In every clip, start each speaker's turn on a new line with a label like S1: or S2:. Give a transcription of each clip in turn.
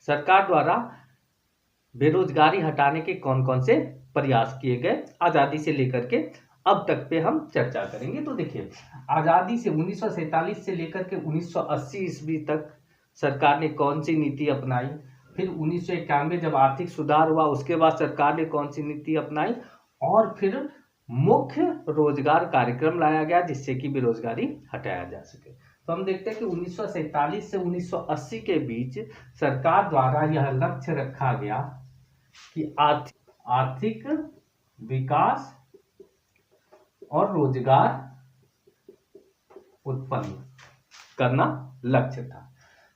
S1: सरकार द्वारा बेरोजगारी हटाने के कौन कौन से प्रयास किए गए आजादी से लेकर के अब तक पे हम चर्चा करेंगे। तो देखिए, आजादी से 1947 से लेकर के 1980 ईस्वी तक सरकार ने कौन सी नीति अपनाई, फिर 1991 जब आर्थिक सुधार हुआ उसके बाद सरकार ने कौन सी नीति अपनाई, और फिर मुख्य रोजगार कार्यक्रम लाया गया जिससे कि बेरोजगारी हटाया जा सके। तो हम देखते हैं कि 1947 से 1980 के बीच सरकार द्वारा यह लक्ष्य रखा गया कि आर्थिक विकास और रोजगार उत्पन्न करना लक्ष्य था।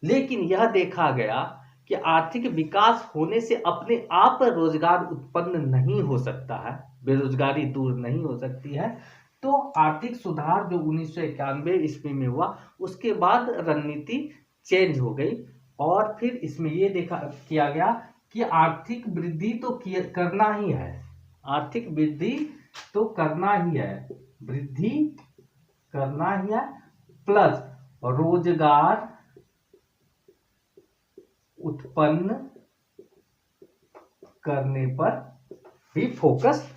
S1: लेकिन यह देखा गया कि आर्थिक विकास होने से अपने आप रोजगार उत्पन्न नहीं हो सकता है, बेरोजगारी दूर नहीं हो सकती है। तो आर्थिक सुधार जो 1991 ईस्वी में हुआ उसके बाद रणनीति चेंज हो गई और फिर इसमें यह देखा किया गया कि आर्थिक वृद्धि तो करना ही है, आर्थिक वृद्धि तो करना ही है, वृद्धि करना ही है, प्लस रोजगार उत्पन्न करने पर भी फोकस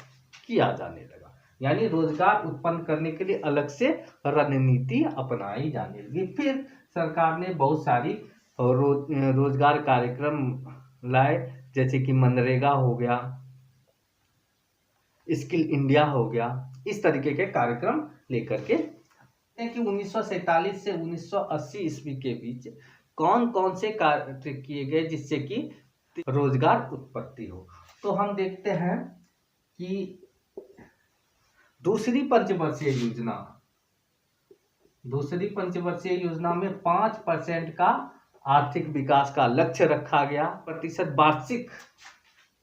S1: किया जाने लगा। यानी रोजगार उत्पन्न करने के लिए अलग से रणनीति अपनाई जाने लगी। फिर सरकार ने बहुत सारी रोजगार कार्यक्रम लाए, जैसे कि मनरेगा हो गया, स्किल इंडिया हो गया, इस तरीके के कार्यक्रम लेकर के कि 1947 से 1980 ईस्वी के बीच कौन कौन से कार्य किए गए जिससे कि रोजगार उत्पत्ति हो। तो हम देखते हैं कि दूसरी पंचवर्षीय योजना में 5% का आर्थिक विकास का लक्ष्य रखा गया, प्रतिशत वार्षिक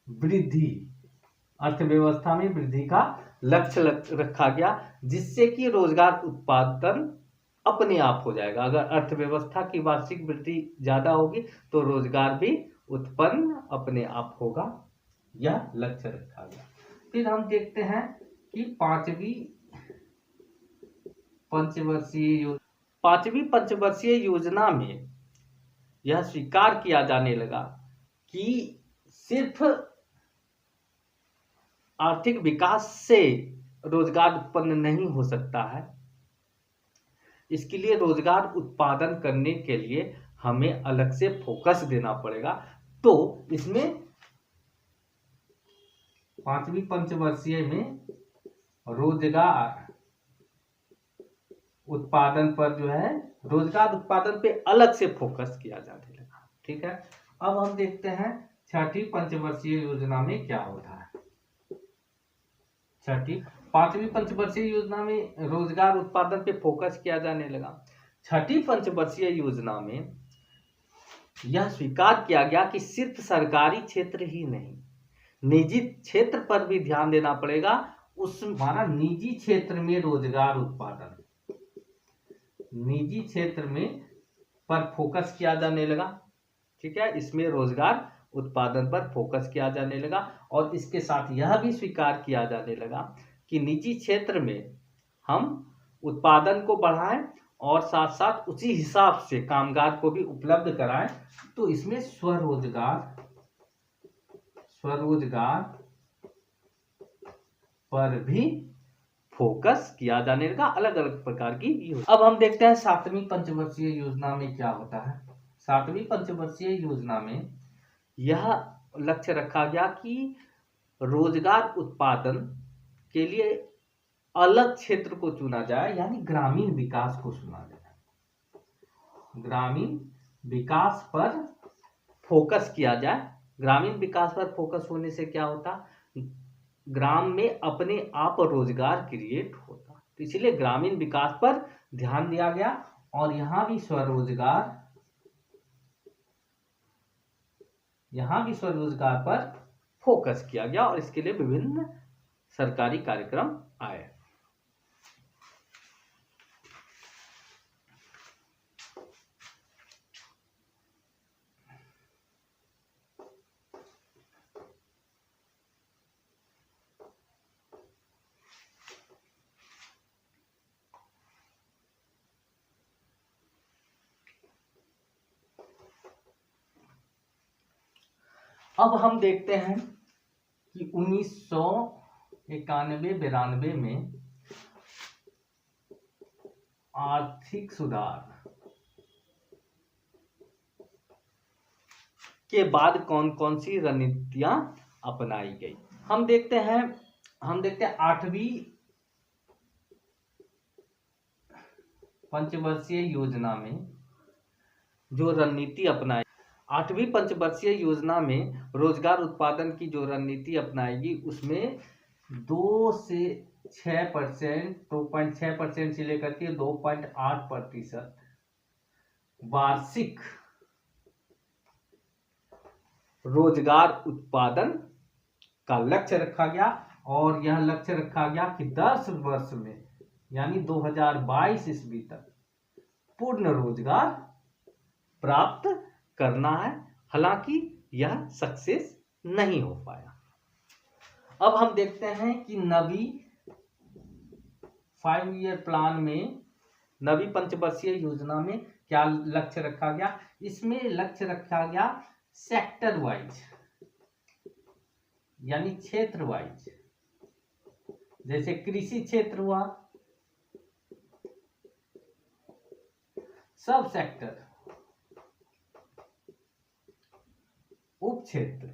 S1: वृद्धि, अर्थव्यवस्था में वृद्धि का लक्ष्य रखा गया जिससे कि रोजगार उत्पादन अपने आप हो जाएगा। अगर अर्थव्यवस्था की वार्षिक वृद्धि ज्यादा होगी तो रोजगार भी उत्पन्न अपने आप होगा, यह लक्ष्य रखा गया। फिर हम देखते हैं कि पांचवी पंचवर्षीय योजना में यह स्वीकार किया जाने लगा कि सिर्फ आर्थिक विकास से रोजगार उत्पन्न नहीं हो सकता है, इसके लिए रोजगार उत्पादन करने के लिए हमें अलग से फोकस देना पड़ेगा। तो इसमें पांचवी पंचवर्षीय में रोजगार उत्पादन पर जो है, रोजगार उत्पादन पे अलग से फोकस किया जाने लगा। ठीक है, अब हम देखते हैं छठी पंचवर्षीय योजना में क्या होता है। पांचवी पंचवर्षीय योजना में रोजगार उत्पादन पे फोकस किया जाने लगा। छठी पंचवर्षीय योजना में यह स्वीकार किया गया कि सिर्फ सरकारी क्षेत्र ही नहीं, निजी क्षेत्र पर भी ध्यान देना पड़ेगा। हमारा निजी क्षेत्र में रोजगार उत्पादन, निजी क्षेत्र में पर फोकस किया जाने लगा। ठीक है, इसमें रोजगार उत्पादन पर फोकस किया जाने लगा और इसके साथ यह भी स्वीकार किया जाने लगा कि निजी क्षेत्र में हम उत्पादन को बढ़ाएं और साथ साथ उसी हिसाब से कामगार को भी उपलब्ध कराएं। तो इसमें स्वरोजगार पर भी फोकस किया जाने लगा, अलग अलग प्रकार की योजना। अब हम देखते हैं सातवीं पंचवर्षीय योजना में क्या होता है। सातवीं पंचवर्षीय योजना में यह लक्ष्य रखा गया कि रोजगार उत्पादन के लिए अलग क्षेत्र को चुना जाए, यानी ग्रामीण विकास को चुना जाए, ग्रामीण विकास पर फोकस किया जाए। ग्रामीण विकास पर फोकस होने से क्या होता, ग्राम में अपने आप रोजगार क्रिएट होता, तो इसलिए ग्रामीण विकास पर ध्यान दिया गया और यहां भी स्वरोजगार पर फोकस किया गया और इसके लिए विभिन्न सरकारी कार्यक्रम आए। अब हम देखते हैं कि 1991-92 में आर्थिक सुधार के बाद कौन कौन सी रणनीतियां अपनाई गई। हम देखते हैं 8वीं पंचवर्षीय योजना में जो रणनीति अपनाई, 8वीं पंचवर्षीय योजना में रोजगार उत्पादन की जो रणनीति अपनाएगी उसमें 2 से 6%, 2.6% से लेकर के 2.8% वार्षिक रोजगार उत्पादन का लक्ष्य रखा गया। और यह लक्ष्य रखा गया कि 10 वर्ष में यानी 2022 ईस्वी तक पूर्ण रोजगार प्राप्त करना है। हालांकि यह सक्सेस नहीं हो पाया। अब हम देखते हैं कि नवी 5 ईयर प्लान में, नवी पंचवर्षीय योजना में क्या लक्ष्य रखा गया। इसमें लक्ष्य रखा गया सेक्टर वाइज यानी क्षेत्र वाइज, जैसे कृषि क्षेत्र हुआ, सब सेक्टर, उप क्षेत्र,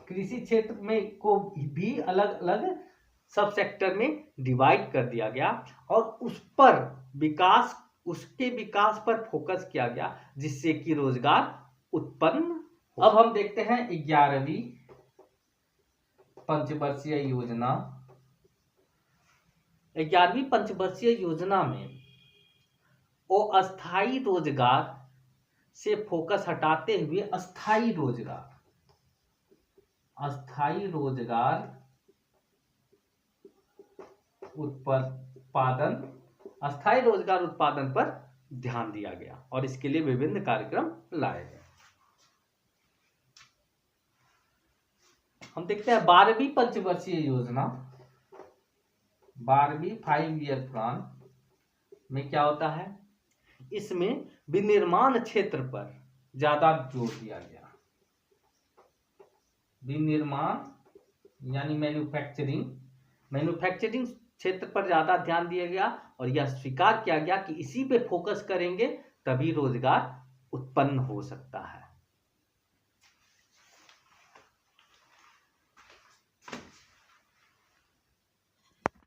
S1: कृषि क्षेत्र में को भी अलग अलग सब सेक्टर में डिवाइड कर दिया गया और उस पर विकास, उसके विकास पर फोकस किया गया जिससे कि रोजगार उत्पन्न। अब हम देखते हैं 11वीं पंचवर्षीय योजना। 11वीं पंचवर्षीय योजना में अस्थायी रोजगार से फोकस हटाते हुए अस्थायी रोजगार उत्पादन पर ध्यान दिया गया और इसके लिए विभिन्न कार्यक्रम लाए गए। हम देखते हैं 12वीं पंचवर्षीय योजना, 12वीं 5 ईयर प्लान में क्या होता है। इसमें विनिर्माण क्षेत्र पर ज्यादा जोर दिया गया। विनिर्माण यानी मैन्युफैक्चरिंग क्षेत्र पर ज्यादा ध्यान दिया गया और यह स्वीकार किया गया कि इसी पे फोकस करेंगे तभी रोजगार उत्पन्न हो सकता है।